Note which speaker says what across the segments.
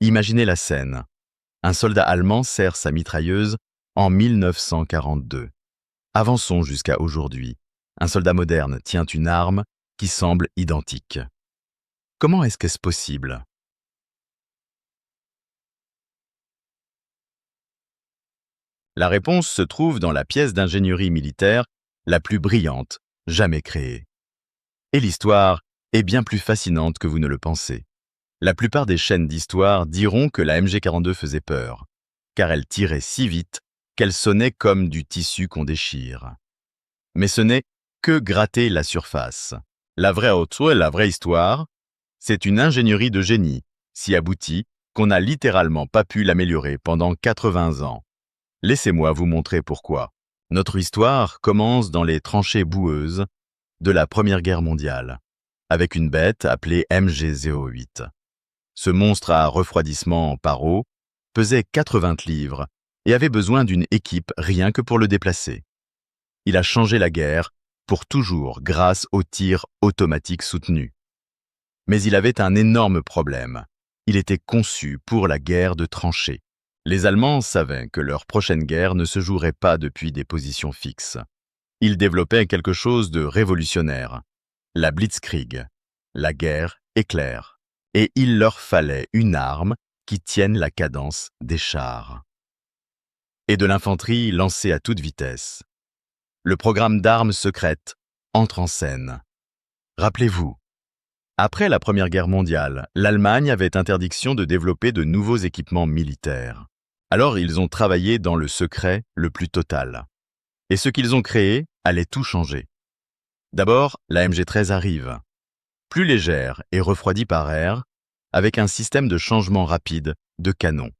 Speaker 1: Imaginez la scène. Un soldat allemand serre sa mitrailleuse en 1942. Avançons jusqu'à aujourd'hui. Un soldat moderne tient une arme qui semble identique. Comment est-ce possible? La réponse se trouve dans la pièce d'ingénierie militaire la plus brillante jamais créée. Et l'histoire est bien plus fascinante que vous ne le pensez. La plupart des chaînes d'histoire diront que la MG42 faisait peur, car elle tirait si vite qu'elle sonnait comme du tissu qu'on déchire. Mais ce n'est que gratter la surface. La vraie histoire, c'est une ingénierie de génie, si aboutie qu'on n'a littéralement pas pu l'améliorer pendant 80 ans. Laissez-moi vous montrer pourquoi. Notre histoire commence dans les tranchées boueuses de la Première Guerre mondiale, avec une bête appelée MG08. Ce monstre à refroidissement par eau pesait 80 livres et avait besoin d'une équipe rien que pour le déplacer. Il a changé la guerre pour toujours grâce aux tirs automatiques soutenus. Mais il avait un énorme problème. Il était conçu pour la guerre de tranchées. Les Allemands savaient que leur prochaine guerre ne se jouerait pas depuis des positions fixes. Ils développaient quelque chose de révolutionnaire, la Blitzkrieg, la guerre éclair. Et il leur fallait une arme qui tienne la cadence des chars. Et de l'infanterie lancée à toute vitesse. Le programme d'armes secrètes entre en scène. Rappelez-vous, après la Première Guerre mondiale, l'Allemagne avait interdiction de développer de nouveaux équipements militaires. Alors ils ont travaillé dans le secret le plus total. Et ce qu'ils ont créé allait tout changer. D'abord, la MG13 arrive. Plus légère et refroidie par air, avec un système de changement rapide de canon.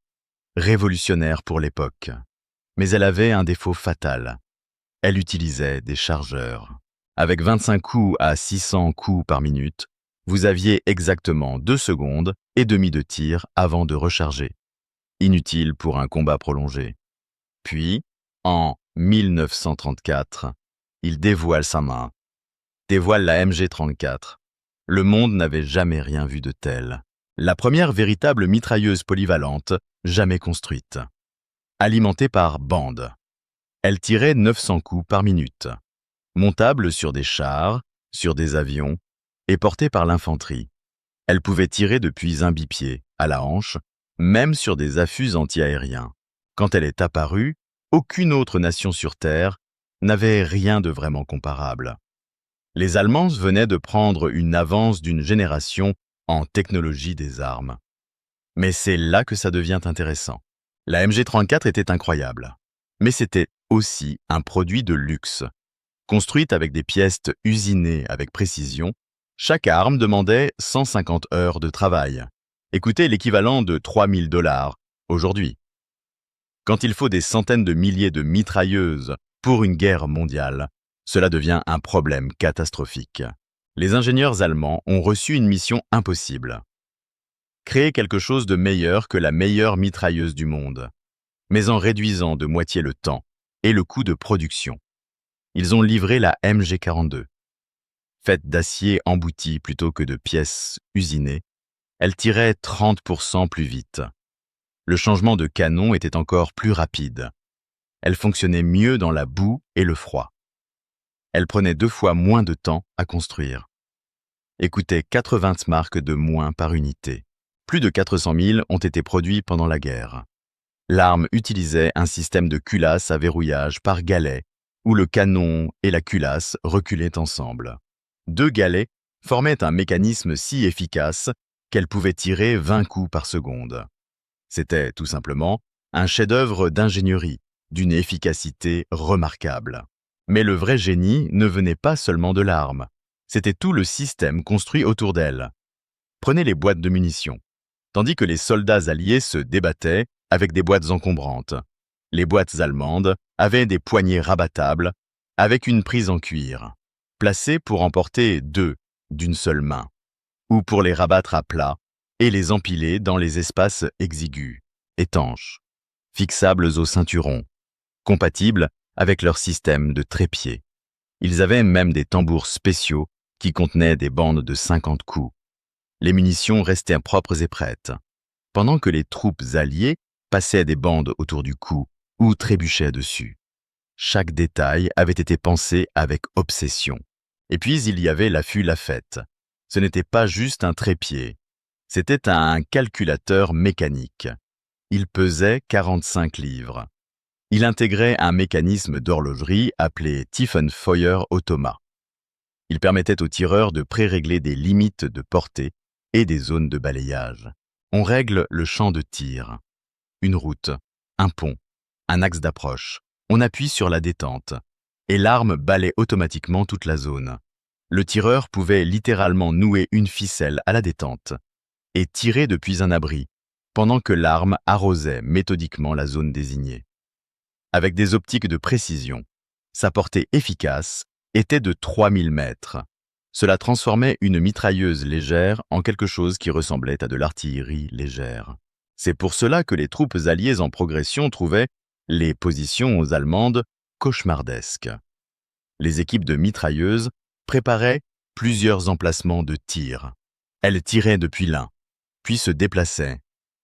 Speaker 1: Révolutionnaire pour l'époque. Mais elle avait un défaut fatal. Elle utilisait des chargeurs. Avec 25 coups à 600 coups par minute, vous aviez exactement 2 secondes et demie de tir avant de recharger. Inutile pour un combat prolongé. Puis, en 1934, il dévoile sa main. Dévoile la MG34. Le monde n'avait jamais rien vu de tel. La première véritable mitrailleuse polyvalente jamais construite. Alimentée par bande. Elle tirait 900 coups par minute. Montable sur des chars, sur des avions, et portée par l'infanterie. Elle pouvait tirer depuis un bipied, à la hanche, même sur des affûts antiaériens. Quand elle est apparue, aucune autre nation sur Terre n'avait rien de vraiment comparable. Les Allemands venaient de prendre une avance d'une génération en technologie des armes. Mais c'est là que ça devient intéressant. La MG34 était incroyable, mais c'était aussi un produit de luxe. Construite avec des pièces usinées avec précision, chaque arme demandait 150 heures de travail. Écoutez l'équivalent de 3000 $ aujourd'hui. Quand il faut des centaines de milliers de mitrailleuses pour une guerre mondiale, cela devient un problème catastrophique. Les ingénieurs allemands ont reçu une mission impossible. Créer quelque chose de meilleur que la meilleure mitrailleuse du monde, mais en réduisant de moitié le temps et le coût de production. Ils ont livré la MG42. Faite d'acier embouti plutôt que de pièces usinées, elle tirait 30% plus vite. Le changement de canon était encore plus rapide. Elle fonctionnait mieux dans la boue et le froid. Elle prenait 2 fois moins de temps à construire. Et coûtait 80 marks de moins par unité. Plus de 400 000 ont été produits pendant la guerre. L'arme utilisait un système de culasse à verrouillage par galet, où le canon et la culasse reculaient ensemble. 2 galets formaient un mécanisme si efficace qu'elle pouvait tirer 20 coups par seconde. C'était tout simplement un chef-d'œuvre d'ingénierie, d'une efficacité remarquable. Mais le vrai génie ne venait pas seulement de l'arme, c'était tout le système construit autour d'elle. Prenez les boîtes de munitions. Tandis que les soldats alliés se débattaient avec des boîtes encombrantes. Les boîtes allemandes avaient des poignées rabattables avec une prise en cuir, placées pour emporter 2 d'une seule main, ou pour les rabattre à plat et les empiler dans les espaces exigus, étanches, fixables au ceinturon, compatibles avec leur système de trépied. Ils avaient même des tambours spéciaux qui contenaient des bandes de 50 coups. Les munitions restaient propres et prêtes. pendant que les troupes alliées passaient des bandes autour du cou ou trébuchaient dessus. Chaque détail avait été pensé avec obsession. Et puis il y avait l'affût Lafette. Ce n'était pas juste un trépied, c'était un calculateur mécanique. Il pesait 45 livres. Il intégrait un mécanisme d'horlogerie appelé Tiefenfeuer Automa. Il permettait aux tireurs de pré-régler des limites de portée et des zones de balayage. On règle le champ de tir, une route, un pont, un axe d'approche. On appuie sur la détente et l'arme balaie automatiquement toute la zone. Le tireur pouvait littéralement nouer une ficelle à la détente et tirer depuis un abri, pendant que l'arme arrosait méthodiquement la zone désignée. Avec des optiques de précision, sa portée efficace était de 3000 mètres. Cela transformait une mitrailleuse légère en quelque chose qui ressemblait à de l'artillerie légère. C'est pour cela que les troupes alliées en progression trouvaient les positions allemandes cauchemardesques. Les équipes de mitrailleuses préparaient plusieurs emplacements de tir. Elles tiraient depuis l'un, puis se déplaçaient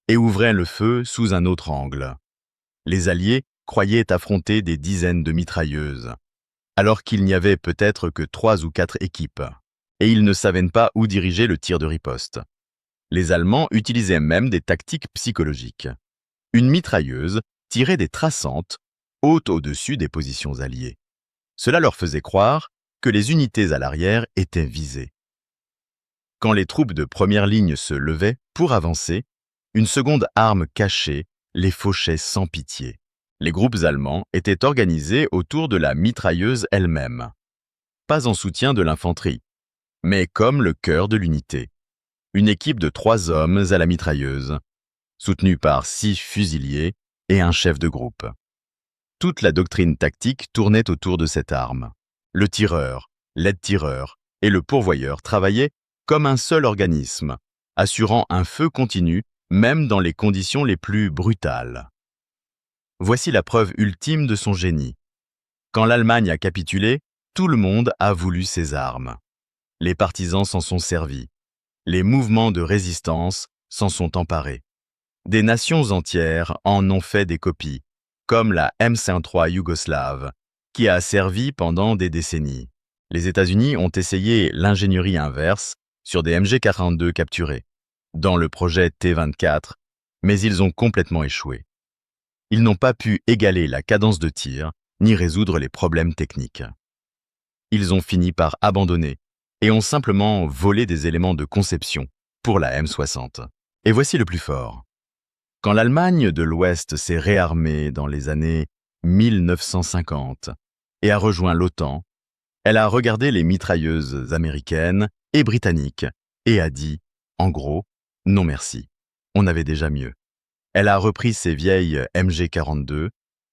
Speaker 1: et ouvraient le feu sous un autre angle. Les Alliés croyaient affronter des dizaines de mitrailleuses, alors qu'il n'y avait peut-être que 3 ou 4 équipes, et ils ne savaient pas où diriger le tir de riposte. Les Allemands utilisaient même des tactiques psychologiques. Une mitrailleuse tirait des traçantes hautes au-dessus des positions alliées. Cela leur faisait croire que les unités à l'arrière étaient visées. Quand les troupes de première ligne se levaient pour avancer, une seconde arme cachée les fauchait sans pitié. Les groupes allemands étaient organisés autour de la mitrailleuse elle-même. Pas en soutien de l'infanterie, mais comme le cœur de l'unité. Une équipe de 3 hommes à la mitrailleuse, soutenue par 6 fusiliers et un chef de groupe. Toute la doctrine tactique tournait autour de cette arme. Le tireur, l'aide-tireur et le pourvoyeur travaillaient comme un seul organisme, assurant un feu continu même dans les conditions les plus brutales. Voici la preuve ultime de son génie. Quand l'Allemagne a capitulé, tout le monde a voulu ses armes. Les partisans s'en sont servis. Les mouvements de résistance s'en sont emparés. Des nations entières en ont fait des copies, comme la M53 yougoslave, qui a servi pendant des décennies. Les États-Unis ont essayé l'ingénierie inverse sur des MG42 capturés, dans le projet T-24, mais ils ont complètement échoué. Ils n'ont pas pu égaler la cadence de tir, ni résoudre les problèmes techniques. Ils ont fini par abandonner et ont simplement volé des éléments de conception pour la M60. Et voici le plus fort. Quand l'Allemagne de l'Ouest s'est réarmée dans les années 1950 et a rejoint l'OTAN, elle a regardé les mitrailleuses américaines et britanniques et a dit, en gros, non merci, on avait déjà mieux. Elle a repris ses vieilles MG42,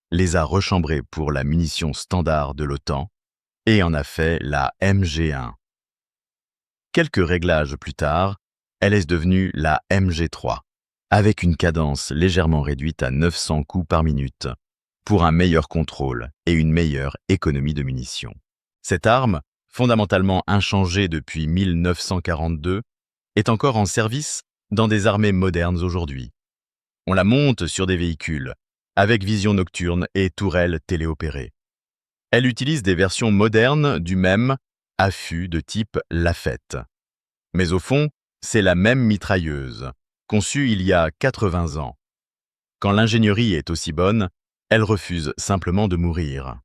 Speaker 1: les a rechambrées pour la munition standard de l'OTAN et en a fait la MG1. Quelques réglages plus tard, elle est devenue la MG3, avec une cadence légèrement réduite à 900 coups par minute, pour un meilleur contrôle et une meilleure économie de munitions. Cette arme, fondamentalement inchangée depuis 1942, est encore en service dans des armées modernes aujourd'hui. On la monte sur des véhicules, avec vision nocturne et tourelles téléopérées. Elle utilise des versions modernes du même affût de type Lafette. Mais au fond, c'est la même mitrailleuse, conçue il y a 80 ans. Quand l'ingénierie est aussi bonne, elle refuse simplement de mourir.